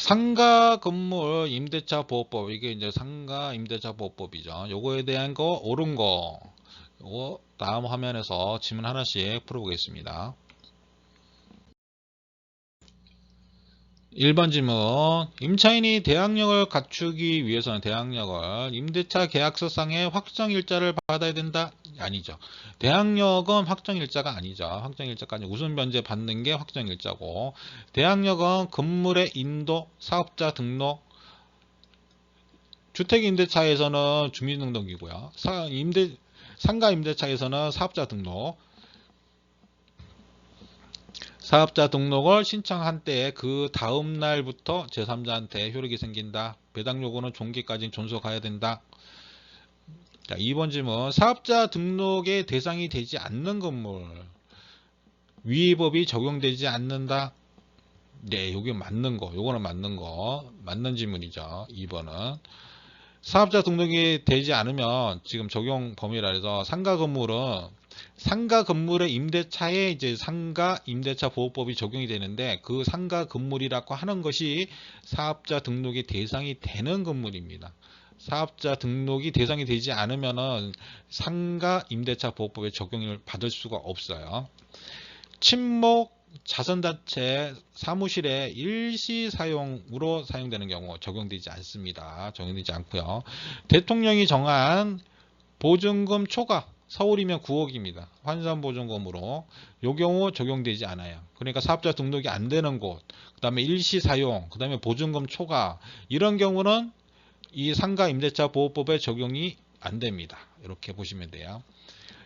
상가 건물 임대차 보호법, 이게 이제 상가 임대차 보호법이죠. 요거에 대한 거 옳은 거 요거 다음 화면에서 질문 하나씩 풀어보겠습니다. 1번 질문. 임차인이 대항력을 갖추기 위해서는 대항력을 임대차 계약서상의 확정일자를 받아야 된다? 아니죠. 대항력은 확정일자가 아니죠. 확정일자가 아니고 우선 변제 받는 게 확정일자고, 대항력은 건물의 인도, 사업자 등록, 주택임대차에서는 주민등록이고요. 상가 임대차에서는 사업자 등록, 사업자 등록을 신청한 때에 그 다음 날부터 제3자한테 효력이 생긴다. 배당 요구는 종기까지 존속해야 된다. 자, 2번 질문. 사업자 등록의 대상이 되지 않는 건물, 위 법이 적용되지 않는다. 네, 여기 맞는 거. 요거는 맞는 거. 맞는 질문이죠. 2번은. 사업자 등록이 되지 않으면 지금 적용 범위라 해서 상가 건물의 임대차에 이제 상가 임대차 보호법이 적용이 되는데, 그 상가 건물이라고 하는 것이 사업자 등록의 대상이 되는 건물입니다. 사업자 등록이 대상이 되지 않으면은 상가 임대차 보호법의 적용을 받을 수가 없어요. 친목 자선단체 사무실의 일시 사용으로 사용되는 경우 적용되지 않습니다. 적용되지 않고요. 대통령이 정한 보증금 초과, 서울이면 9억입니다. 환산보증금으로. 요 경우 적용되지 않아요. 그러니까 사업자 등록이 안 되는 곳, 그 다음에 일시 사용, 그 다음에 보증금 초과, 이런 경우는 이 상가 임대차 보호법에 적용이 안 됩니다. 이렇게 보시면 돼요.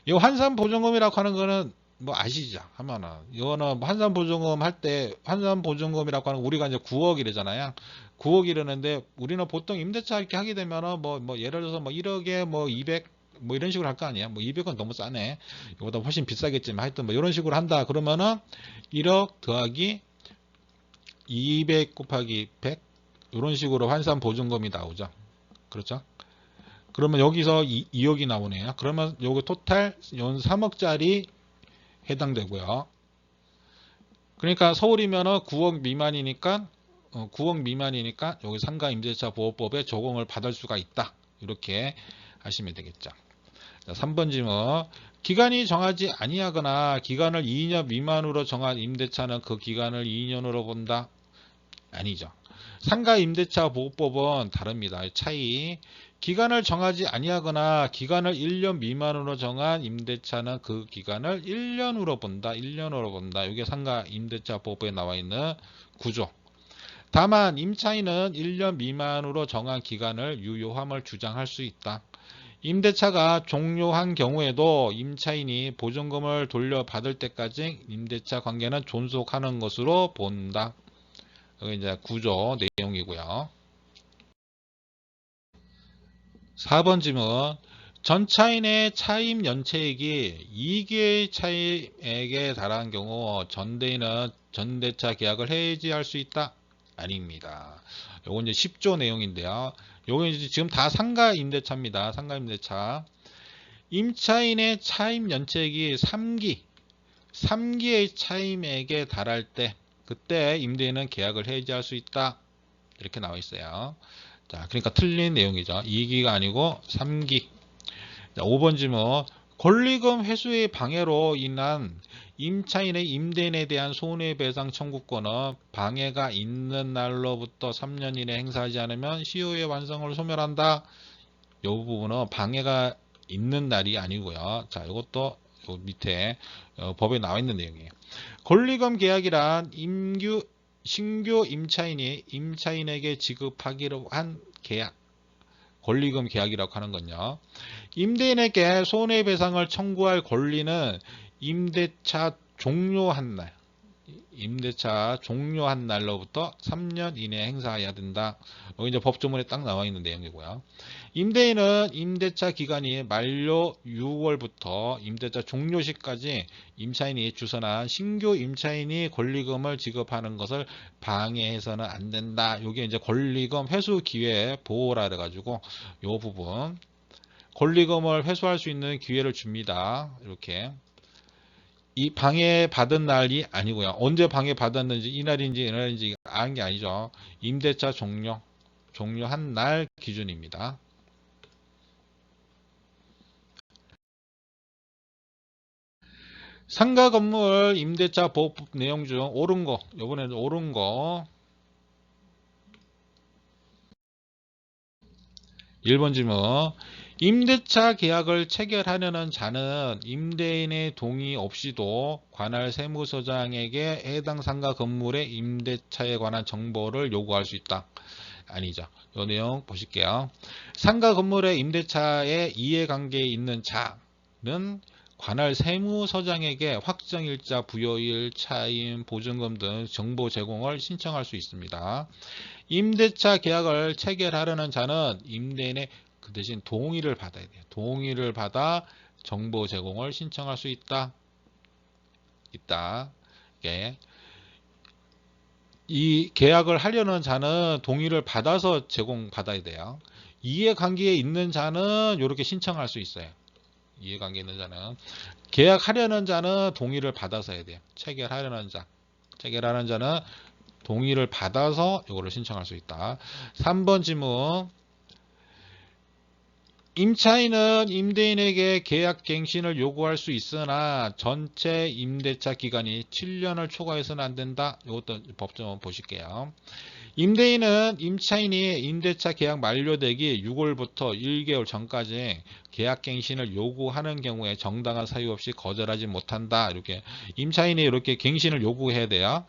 이 환산보증금이라고 하는 거는 뭐 아시죠? 하면은 이거는 환산보증금 할 때, 환산보증금이라고 하는, 우리가 이제 9억이래잖아요. 9억이라는데 우리는 보통 임대차 이렇게 하게 되면은 뭐 예를 들어서 뭐 1억에 뭐 200 뭐 이런 식으로 할 거 아니야. 뭐 200은 너무 싸네. 이거보다 훨씬 비싸겠지만 하여튼 뭐 이런 식으로 한다. 그러면은 1억 더하기 200 곱하기 100 이런 식으로 환산보증금이 나오죠. 그렇죠? 그러면 여기서 2억이 나오네요. 그러면 요거 토탈 연 3억짜리 해당되고요. 그러니까 서울이면은 9억 미만이니까 9억 미만이니까 여기 상가 임대차 보호법에 적용을 받을 수가 있다. 이렇게 하시면 되겠죠. 자, 3번 질문. 기간이 정하지 아니하거나 기간을 2년 미만으로 정한 임대차는 그 기간을 2년으로 본다? 아니죠. 상가 임대차 보호법은 다릅니다. 차이. 기간을 정하지 아니하거나 기간을 1년 미만으로 정한 임대차는 그 기간을 1년으로 본다. 1년으로 본다. 이게 상가 임대차 보호법에 나와 있는 구조. 다만 임차인은 1년 미만으로 정한 기간을 유효함을 주장할 수 있다. 임대차가 종료한 경우에도 임차인이 보증금을 돌려받을 때까지 임대차 관계는 존속하는 것으로 본다. 여기 이제 구조 내용이고요. 4번 질문. 전차인의 차임 연체액이 2개의 차임액에 달하는 경우 전대인은 전대차 계약을 해지할 수 있다? 아닙니다. 요건 이제 10조 내용인데요. 요건 이제 지금 다 상가 임대차입니다. 상가 임대차. 임차인의 차임 연체액이 3기의 차임액에 달할 때, 그때 임대인은 계약을 해지할 수 있다. 이렇게 나와 있어요. 자, 그러니까 틀린 내용이죠. 2기가 아니고 3기. 자, 5번 질문. 권리금 회수의 방해로 인한 임차인의 임대인에 대한 손해배상 청구권은 방해가 있는 날로부터 3년 이내 행사하지 않으면 시효의 완성을 소멸한다. 이 부분은 방해가 있는 날이 아니고요. 자, 이것도 밑에 법에 나와 있는 내용이에요. 권리금 계약이란 신규 임차인이 임차인에게 지급하기로 한 계약, 권리금 계약이라고 하는 건요. 임대인에게 손해배상을 청구할 권리는 임대차 종료한 날로부터 3년 이내에 행사해야 된다. 여기 이제 법조문에 딱 나와 있는 내용이고요. 임대인은 임대차 기간이 만료 6월부터 임대차 종료 시까지 임차인이 주선한 신규 임차인이 권리금을 지급하는 것을 방해해서는 안 된다. 이게 이제 권리금 회수 기회 보호라 그래가지고 이 부분, 권리금을 회수할 수 있는 기회를 줍니다. 이렇게. 이 방해받은 날이 아니고요. 언제 방해받았는지, 이날인지 아는 게 아니죠. 임대차 종료한 날 기준입니다. 상가 건물 임대차 보호법 내용 중 옳은 거, 이번에는 옳은 거 1번 질문. 임대차 계약을 체결하려는 자는 임대인의 동의 없이도 관할 세무서장에게 해당 상가 건물의 임대차에 관한 정보를 요구할 수 있다. 아니죠. 이 내용 보실게요. 상가 건물의 임대차에 이해관계에 있는 자는 관할 세무서장에게 확정일자, 부여일, 차임, 보증금 등 정보 제공을 신청할 수 있습니다. 임대차 계약을 체결하려는 자는 임대인의 그 대신 동의를 받아야 돼요. 동의를 받아 정보 제공을 신청할 수 있다. 예. 이 계약을 하려는 자는 동의를 받아서 제공받아야 돼요. 이해관계에 있는 자는 이렇게 신청할 수 있어요. 이해관계 있는 자는. 계약하려는 자는 동의를 받아서 해야 돼요. 체결하려는 자. 체결하는 자는 동의를 받아서 이거를 신청할 수 있다. 3번 질문. 임차인은 임대인에게 계약 갱신을 요구할 수 있으나 전체 임대차 기간이 7년을 초과해서는 안 된다. 이것도 법정 보실게요. 임대인은 임차인이 임대차 계약 만료되기 6월부터 1개월 전까지 계약 갱신을 요구하는 경우에 정당한 사유 없이 거절하지 못한다. 이렇게 임차인이 이렇게 갱신을 요구해야 돼요.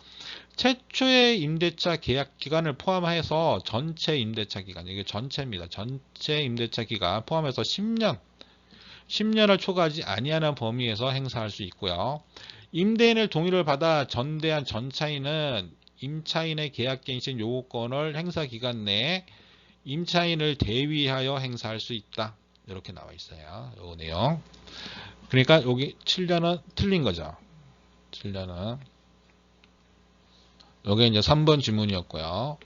최초의 임대차 계약 기간을 포함해서 전체 임대차 기간, 이게 전체입니다. 전체 임대차 기간 포함해서 10년을 초과하지 아니하는 범위에서 행사할 수 있고요. 임대인의 동의를 받아 전대한 전차인은 임차인의 계약갱신 요구권을 행사 기간 내에 임차인을 대위하여 행사할 수 있다. 이렇게 나와 있어요. 이 내용. 그러니까 여기 7년은 틀린 거죠. 7년은. 이게 이제 3번 질문이었고요.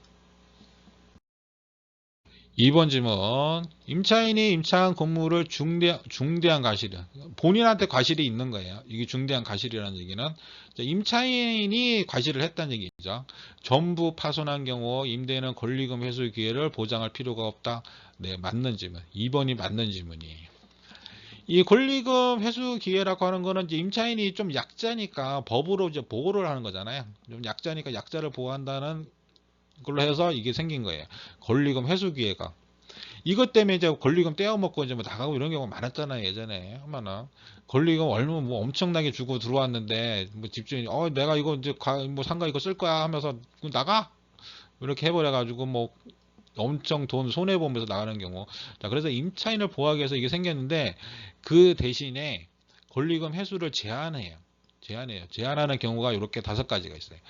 2번 질문. 임차인이 임차한 건물을 중대한 과실, 본인한테 과실이 있는 거예요. 이게 중대한 과실이라는 얘기는 임차인이 과실을 했다는 얘기죠. 전부 파손한 경우 임대인은 권리금 회수 기회를 보장할 필요가 없다. 네, 맞는 질문. 2번이 맞는 질문이에요. 이 권리금 회수 기회라고 하는 거는 이제 임차인이 좀 약자니까 법으로 이제 보호를 하는 거잖아요. 좀 약자니까 약자를 보호한다는 걸로 해서 이게 생긴 거예요. 권리금 회수 기회가. 이것 때문에 이제 권리금 떼어먹고 이제 뭐 나가고 이런 경우가 많았잖아요. 예전에 하면은 권리금 얼마 뭐 엄청나게 주고 들어왔는데 뭐 집주인이 내가 이거 이제 뭐 상가 이거 쓸 거야 하면서 나가 이렇게 해버려가지고 뭐 엄청 돈 손해 보면서 나가는 경우. 자, 그래서 임차인을 보호하기 위해서 이게 생겼는데 그 대신에 권리금 회수를 제한해요. 제한하는 경우가 이렇게 5가지가 있어요.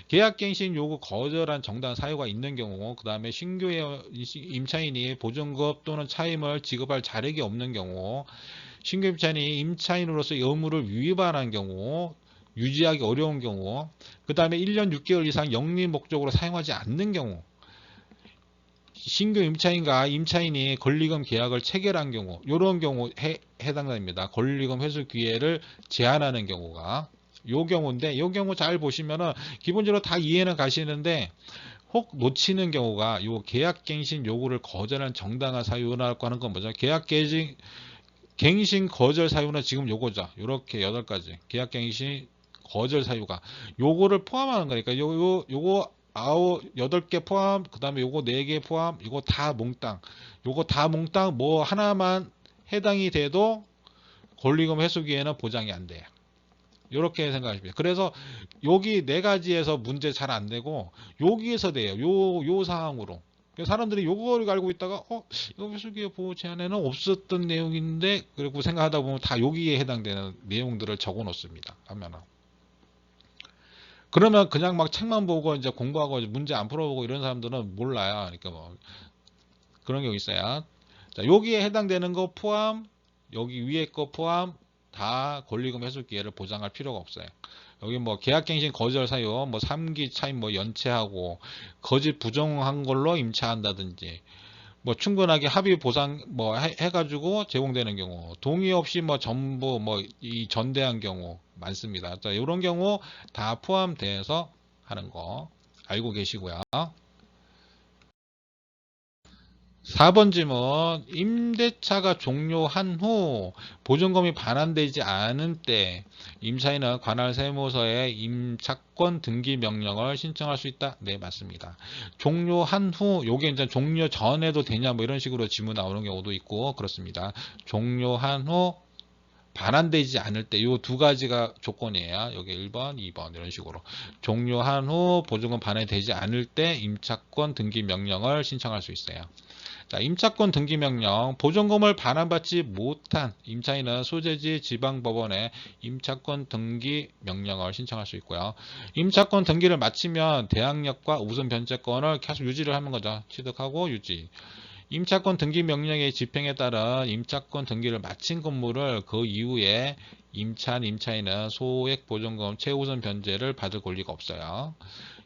계약갱신 요구 거절한 정당한 사유가 있는 경우, 그 다음에 신규 임차인이 보증금 또는 차임을 지급할 자력이 없는 경우, 신규 임차인이 임차인으로서 의무를 위반한 경우, 유지하기 어려운 경우, 그 다음에 1년 6개월 이상 영리 목적으로 사용하지 않는 경우, 신규 임차인과 임차인이 권리금 계약을 체결한 경우, 이런 경우 해당됩니다. 권리금 회수 기회를 제한하는 경우가 요 경우인데, 요 경우 잘 보시면은 기본적으로 다 이해는 가시는데 혹 놓치는 경우가 요 계약갱신 요구를 거절한 정당한 사유라고 하는 건 뭐죠? 갱신 거절 사유는 지금 요거죠. 요렇게 8가지 계약갱신 거절 사유가 요거를 포함하는 거니까 요거 8개 포함, 그 다음에 요거 4개 포함, 요거 다 몽땅 뭐 하나만 해당이 돼도 권리금 회수기에는 보장이 안 돼요. 이렇게 생각하시면 돼요. 그래서 여기 4가지에서 문제 잘 안 되고 여기에서 돼요. 요 상황으로. 사람들이 요거를 알고 있다가 이거 회수기의 보호 제한에는 없었던 내용인데 그리고 생각하다 보면 다 여기에 해당되는 내용들을 적어 놓습니다. 하면은. 그러면 그냥 막 책만 보고 이제 공부하고 문제 안 풀어보고 이런 사람들은 몰라요. 그러니까 뭐 그런 경우 있어요. 자, 여기에 해당되는 거 포함, 여기 위에 거 포함 다 권리금 회수 기회를 보장할 필요가 없어요. 여기 뭐 계약갱신 거절 사유, 뭐 3기 차임 뭐 연체하고 거짓 부정한 걸로 임차한다든지 뭐 충분하게 합의 보상 뭐 해가지고 제공되는 경우, 동의 없이 뭐 전부 뭐 이 전대한 경우 많습니다. 자, 이런 경우 다 포함돼서 하는 거. 알고 계시고요. 4번 질문. 임대차가 종료한 후 보증금이 반환되지 않은 때 임차인은 관할 세무서에 임차권 등기 명령을 신청할 수 있다. 네, 맞습니다. 종료한 후, 요게 이제 종료 전에도 되냐 뭐 이런 식으로 질문 나오는 경우도 있고 그렇습니다. 종료한 후 반환되지 않을 때 요 두 가지가 조건이에요. 여기 1번, 2번 이런 식으로 종료한 후 보증금 반환되지 않을 때 임차권 등기 명령을 신청할 수 있어요. 자, 임차권 등기 명령, 보증금을 반환받지 못한 임차인은 소재지 지방법원에 임차권 등기 명령을 신청할 수 있고요. 임차권 등기를 마치면 대항력과 우선 변제권을 계속 유지를 하는 거죠. 취득하고 유지. 임차권 등기 명령의 집행에 따른 임차권 등기를 마친 건물을 그 이후에 임차인은 소액 보증금 최우선 변제를 받을 권리가 없어요.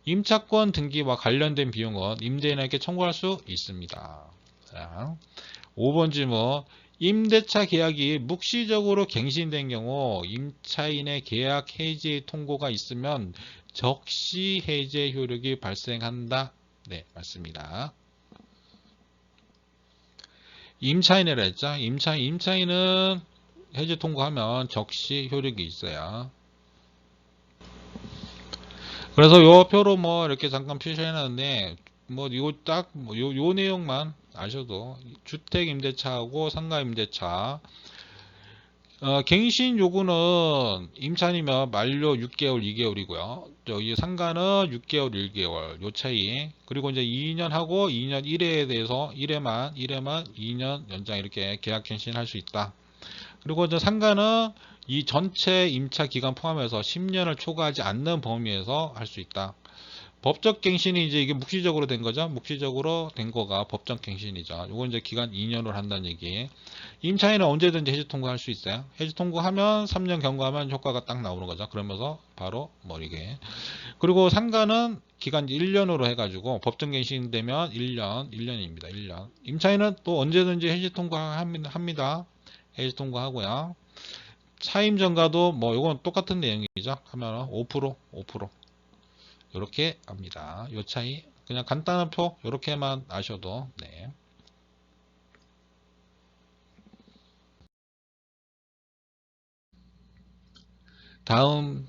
임차권 등기와 관련된 비용은 임대인에게 청구할 수 있습니다. 자, 5번 질문. 임대차 계약이 묵시적으로 갱신된 경우 임차인의 계약 해지 통고가 있으면 적시 해제 효력이 발생한다. 네, 맞습니다. 임차인이라 했죠. 임차인은 해지 통고하면 적시 효력이 있어요. 그래서 요 표로 뭐 이렇게 잠깐 표시해놨는데 요 내용만 아셔도 주택 임대차하고 상가 임대차 갱신 요구는 임차인이면 만료 6개월 2개월이고요. 이 상가는 6개월 1개월 요 차이. 그리고 이제 2년 하고 2년 1회에 대해서 1회만 2년 연장 이렇게 계약 갱신할 수 있다. 그리고 이제 상가는 이 전체 임차 기간 포함해서 10년을 초과하지 않는 범위에서 할 수 있다. 법적 갱신이 이제 이게 묵시적으로 된 거죠. 묵시적으로 된 거가 법적 갱신이죠. 이건 이제 기간 2년으로 한다는 얘기. 임차인은 언제든지 해지 통고할 수 있어요. 해지 통고하면 3년 경과하면 효과가 딱 나오는 거죠. 그러면서 바로 이게. 그리고 상가는 기간 1년으로 해가지고 법정 갱신 되면 1년입니다. 1년. 임차인은 또 언제든지 해지 통고합니다. 해지 통고하고요. 차임 전가도 뭐 이건 똑같은 내용이죠. 하면 5%. 이렇게 합니다. 요 차이 그냥 간단한 표 이렇게만 아셔도 네. 다음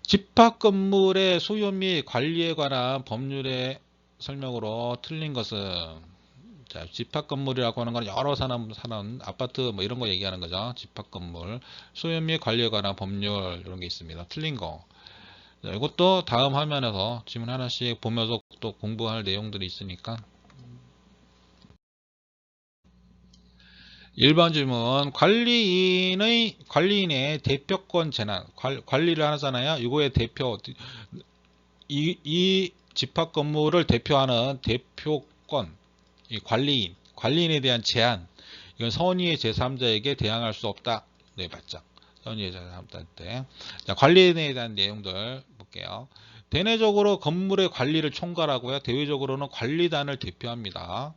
집합 건물의 소유 및 관리에 관한 법률의 설명으로 틀린 것은 자, 집합 건물이라고 하는 건 여러 사람 사는 아파트 뭐 이런 거 얘기하는 거죠. 집합 건물 소유 및 관리에 관한 법률 이런 게 있습니다. 틀린 거. 자, 이것도 다음 화면에서 질문 하나씩 보면서 또 공부할 내용들이 있으니까 1번 질문. 관리인의 대표권 제한. 관리를 하잖아요. 이거의 대표, 이 집합 건물을 대표하는 대표권, 이 관리인에 대한 제한. 이건 선의의 제3자에게 대항할 수 없다. 네, 맞죠. 선의의 제3자한테. 자, 관리인에 대한 내용들 볼게요. 대내적으로 건물의 관리를 총괄하고요. 대외적으로는 관리단을 대표합니다.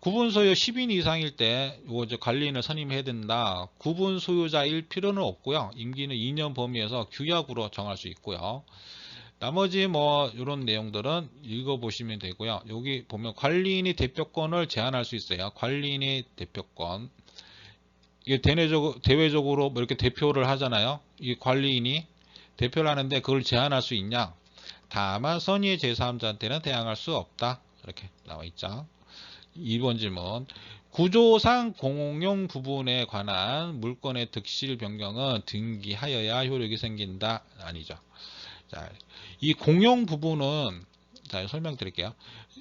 구분 소유 10인 이상일 때 이제 관리인을 선임해야 된다. 구분 소유자일 필요는 없고요. 임기는 2년 범위에서 규약으로 정할 수 있고요. 나머지 뭐 이런 내용들은 읽어보시면 되고요. 여기 보면 관리인이 대표권을 제한할 수 있어요. 관리인의 대표권. 이게 대외적으로 뭐 이렇게 대표를 하잖아요. 이 관리인이 대표를 하는데 그걸 제한할 수 있냐? 다만 선의의 제3자한테는 대항할 수 없다. 이렇게 나와 있죠. 2번 질문. 구조상 공용 부분에 관한 물건의 득실 변경은 등기하여야 효력이 생긴다. 아니죠. 자, 이 공용 부분은 자, 설명드릴게요.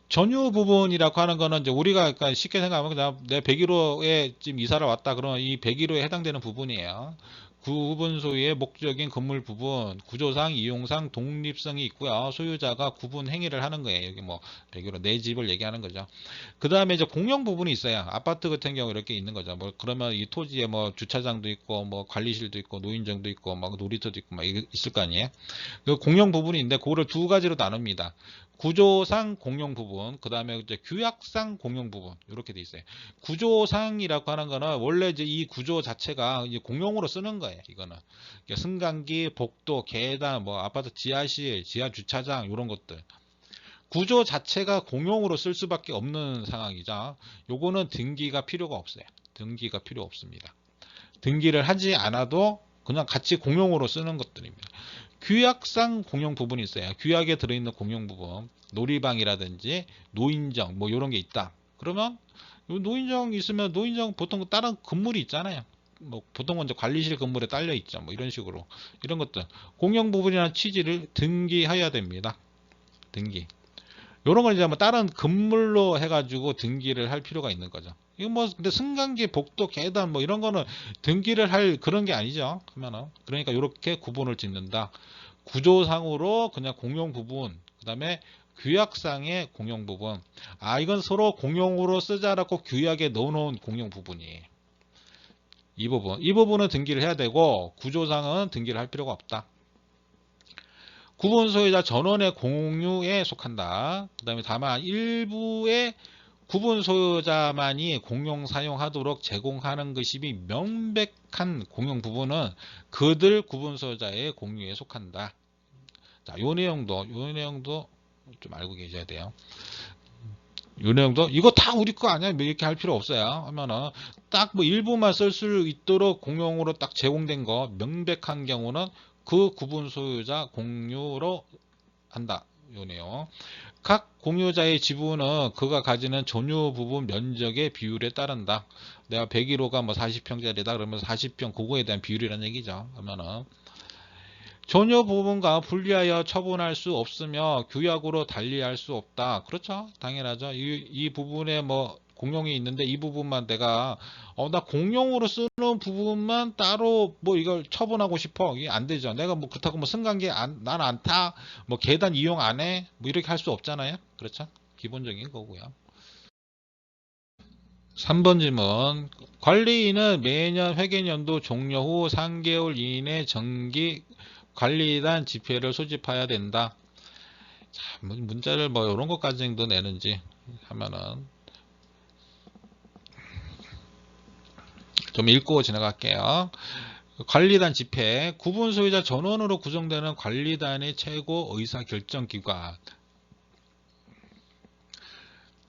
전유 부분이라고 하는 거는 이제 우리가 약간 쉽게 생각하면 그냥 내 101호에 지금 이사를 왔다 그러면 이 101호에 해당되는 부분이에요. 구분 소유의 목적인 건물 부분, 구조상, 이용상 독립성이 있고요. 소유자가 구분 행위를 하는 거예요. 여기 뭐 101호 내 집을 얘기하는 거죠. 그 다음에 이제 공용 부분이 있어요. 아파트 같은 경우 이렇게 있는 거죠. 뭐 그러면 이 토지에 뭐 주차장도 있고, 뭐 관리실도 있고, 노인정도 있고, 막 놀이터도 있고, 막 있을 거 아니에요. 그 공용 부분이 있는데 그거를 두 가지로 나눕니다. 구조상 공용 부분, 그 다음에 이제 규약상 공용 부분 이렇게 돼 있어요. 구조상이라고 하는 거는 원래 이제 이 구조 자체가 이제 공용으로 쓰는 거예요. 이거는 승강기, 복도, 계단, 뭐 아파트 지하실, 지하 주차장 이런 것들. 구조 자체가 공용으로 쓸 수밖에 없는 상황이죠. 요거는 등기가 필요가 없어요. 등기가 필요 없습니다. 등기를 하지 않아도 그냥 같이 공용으로 쓰는 것들입니다. 규약상 공용 부분이 있어요. 규약에 들어있는 공용 부분, 놀이방이라든지 노인정 뭐 이런 게 있다. 그러면 노인정 있으면 노인정 보통 다른 건물이 있잖아요. 뭐 보통은 이제 관리실 건물에 딸려 있죠. 뭐 이런 식으로 이런 것들 공용 부분이라는 취지를 등기해야 됩니다. 등기. 이런 걸 이제 뭐 다른 건물로 해가지고 등기를 할 필요가 있는 거죠. 이거 뭐 근데 승강기, 복도, 계단 뭐 이런 거는 등기를 할 그런 게 아니죠. 그러면은 그러니까 이렇게 구분을 짓는다. 구조상으로 그냥 공용 부분, 그다음에 규약상의 공용 부분. 아 이건 서로 공용으로 쓰자라고 규약에 넣어놓은 공용 부분이에요. 이 부분은 등기를 해야 되고 구조상은 등기를 할 필요가 없다. 구분 소유자 전원의 공유에 속한다. 그 다음에 다만 일부의 구분 소유자만이 공용 사용하도록 제공하는 것이 명백한 공용 부분은 그들 구분 소유자의 공유에 속한다. 자, 요 내용도 좀 알고 계셔야 돼요. 요 내용도 이거 다 우리 거 아니야? 뭐 이렇게 할 필요 없어요. 하면은 딱 뭐 일부만 쓸 수 있도록 공용으로 딱 제공된 거 명백한 경우는 그 구분 소유자 공유로 한다. 요 내용. 각 공유자의 지분은 그가 가지는 전유 부분 면적의 비율에 따른다. 내가 101호가 뭐 40평짜리다 그러면 40평 그거에 대한 비율이라는 얘기죠. 그러면은 전유 부분과 분리하여 처분할 수 없으며 규약으로 달리할 수 없다. 그렇죠? 당연하죠. 이 부분에 뭐 공용이 있는데 이 부분만 내가 나 공용으로 쓰는 부분만 따로 뭐 이걸 처분하고 싶어. 이게 안 되죠. 내가 뭐 그렇다고 뭐 승강기 난 안 타. 뭐 계단 이용 안 해. 뭐 이렇게 할 수 없잖아요. 그렇죠? 기본적인 거고요. 3번 질문. 관리인은 매년 회계연도 종료 후 3개월 이내 정기 관리단 지표를 소집해야 된다. 자, 문자를 뭐 이런 것까지도 내는지 하면은 좀 읽고 지나갈게요. 관리단 집회, 구분 소유자 전원으로 구성되는 관리단의 최고 의사결정기관.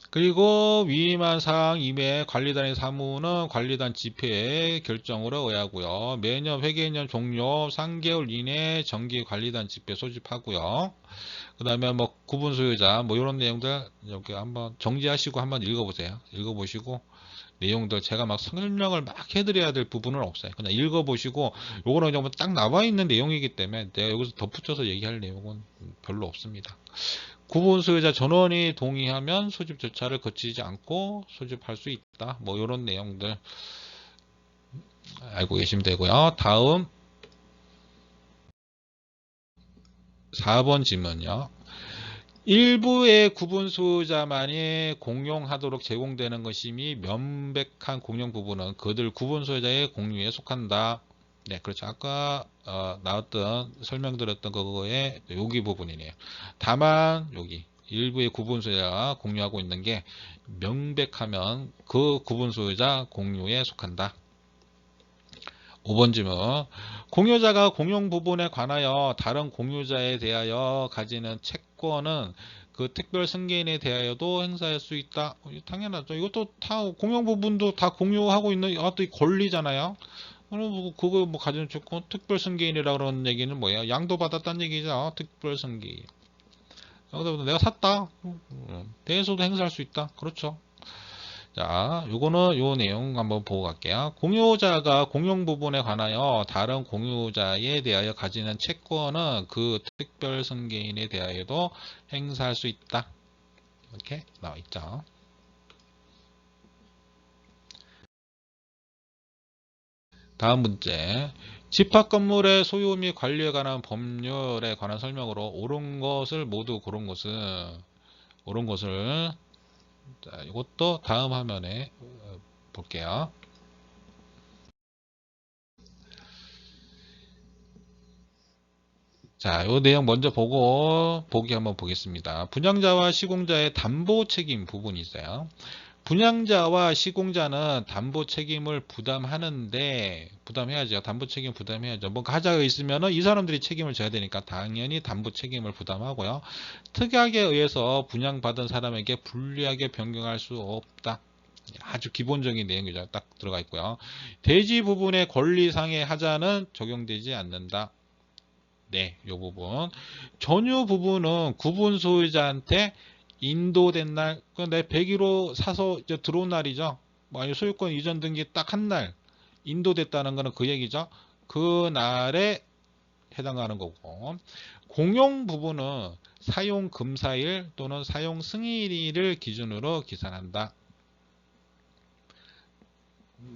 그리고 위임한 사항 이외에 관리단의 사무는 관리단 집회의 결정으로 의하고요. 매년 회계년 종료 3개월 이내 정기 관리단 집회 소집하고요. 그 다음에 뭐 구분 소유자 뭐 이런 내용들 여기 한번 정지하시고 한번 읽어보세요. 읽어보시고 내용들 제가 막 설명을 막 해드려야 될 부분은 없어요. 그냥 읽어보시고 요거는 정말 딱 나와 있는 내용이기 때문에 내가 여기서 덧붙여서 얘기할 내용은 별로 없습니다. 구분 소유자 전원이 동의하면 소집 절차를 거치지 않고 소집할 수 있다. 뭐 이런 내용들 알고 계시면 되고요. 다음 4번 질문요. 일부의 구분 소유자만이 공용하도록 제공되는 것임이 명백한 공용 부분은 그들 구분 소유자의 공유에 속한다. 네, 그렇죠. 아까 나왔던 설명드렸던 그거의 여기 부분이네요. 다만 여기 일부의 구분 소유자가 공유하고 있는 게 명백하면 그 구분 소유자 공유에 속한다. 5번 질문. 공유자가 공용 부분에 관하여 다른 공유자에 대하여 가지는 채권은 그 특별 승계인에 대하여도 행사할 수 있다. 당연하죠. 이것도 다 공용 부분도 다 공유하고 있는 또 권리잖아요. 그거 뭐 가지는 채권 특별 승계인이라 그러는 얘기는 뭐야? 양도 받았다는 얘기죠. 특별 승계인. 내가 샀다. 대해서도 행사할 수 있다. 그렇죠. 자, 요거는 요 내용 한번 보고 갈게요. 공유자가 공용 부분에 관하여 다른 공유자에 대하여 가지는 채권은 그 특별 승계인에 대하여도 행사할 수 있다. 이렇게 나와 있죠. 다음 문제. 집합 건물의 소유 및 관리에 관한 법률에 관한 설명으로 옳은 것을 모두 고른 것은 자, 이것도 다음 화면에 볼게요. 자, 이 내용 먼저 보기 한번 보겠습니다. 분양자와 시공자의 담보 책임 부분이 있어요. 분양자와 시공자는 담보 책임을 부담해야죠. 담보 책임 부담해야죠. 뭔가 하자가 있으면은 이 사람들이 책임을 져야 되니까 당연히 담보 책임을 부담하고요. 특약에 의해서 분양받은 사람에게 불리하게 변경할 수 없다. 아주 기본적인 내용이죠. 딱 들어가 있고요. 대지 부분의 권리상의 하자는 적용되지 않는다. 네, 이 부분. 전유 부분은 구분 소유자한테 인도된 날, 내 101호 사서 이제 들어온 날이죠. 뭐 소유권 이전 등기 딱 한 날 인도됐다는 거는 그 얘기죠. 그 날에 해당하는 거고, 공용 부분은 사용 금사일 또는 사용 승일일을 기준으로 계산한다.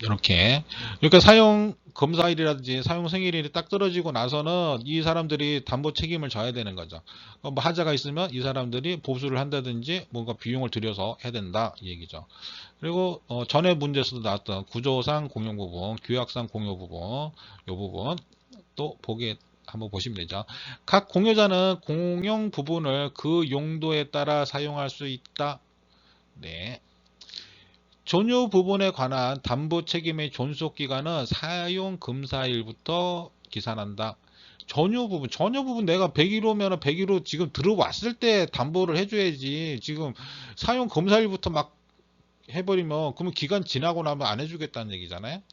이렇게. 그러니까 사용 검사일이라든지 사용 승일일이 딱 떨어지고 나서는 이 사람들이 담보 책임을 져야 되는 거죠. 뭐 하자가 있으면 이 사람들이 보수를 한다든지 뭔가 비용을 들여서 해야 된다 이 얘기죠. 그리고 전에 문제에서도 나왔던 구조상 공용 부분, 규약상 공유 부분, 이 부분 또 보게 한번 보시면 되죠. 각 공유자는 공용 부분을 그 용도에 따라 사용할 수 있다. 네. 전유 부분에 관한 담보 책임의 존속 기간은 사용 금사일부터 계산한다. 전유 부분 내가 101호면 101호 지금 들어왔을 때 담보를 해줘야지. 지금 사용 검사일부터 막 해버리면 그러면 기간 지나고 나면 안 해주겠다는 얘기잖아요.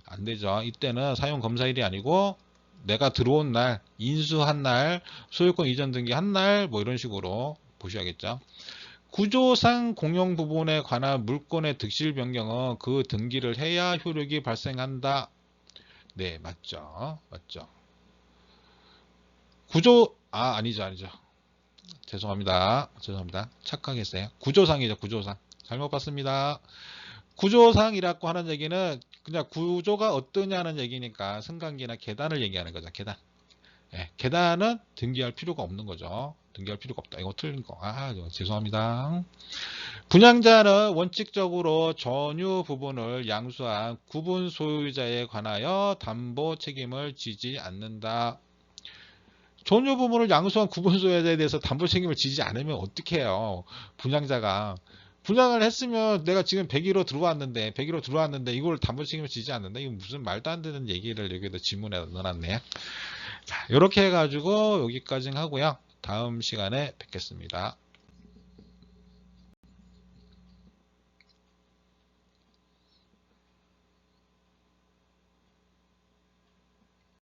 안 되죠. 이때는 사용 검사일이 아니고 내가 들어온 날, 인수한 날, 소유권 이전 등기 한 날, 뭐 이런 식으로 보셔야겠죠. 구조상 공용 부분에 관한 물권의 득실 변경은 그 등기를 해야 효력이 발생한다. 네, 맞죠. 맞죠. 아니죠. 죄송합니다. 착각했어요. 구조상이죠, 구조상. 잘못 봤습니다. 구조상이라고 하는 얘기는 그냥 구조가 어떠냐는 얘기니까 승강기나 계단을 얘기하는 거죠, 계단. 네, 계단은 등기할 필요가 없는 거죠. 등기할 필요가 없다. 이거 틀린 거. 죄송합니다. 분양자는 원칙적으로 전유 부분을 양수한 구분 소유자에 관하여 담보 책임을 지지 않는다. 전유 부분을 양수한 구분 소유자에 대해서 담보 책임을 지지 않으면 어떻게 해요? 분양자가. 분양을 했으면 내가 지금 101호 들어왔는데 이걸 담보 책임을 지지 않는다. 이거 무슨 말도 안 되는 얘기를 여기다 질문에 넣어놨네. 자, 이렇게 해가지고 여기까지 하고요. 다음 시간에 뵙겠습니다.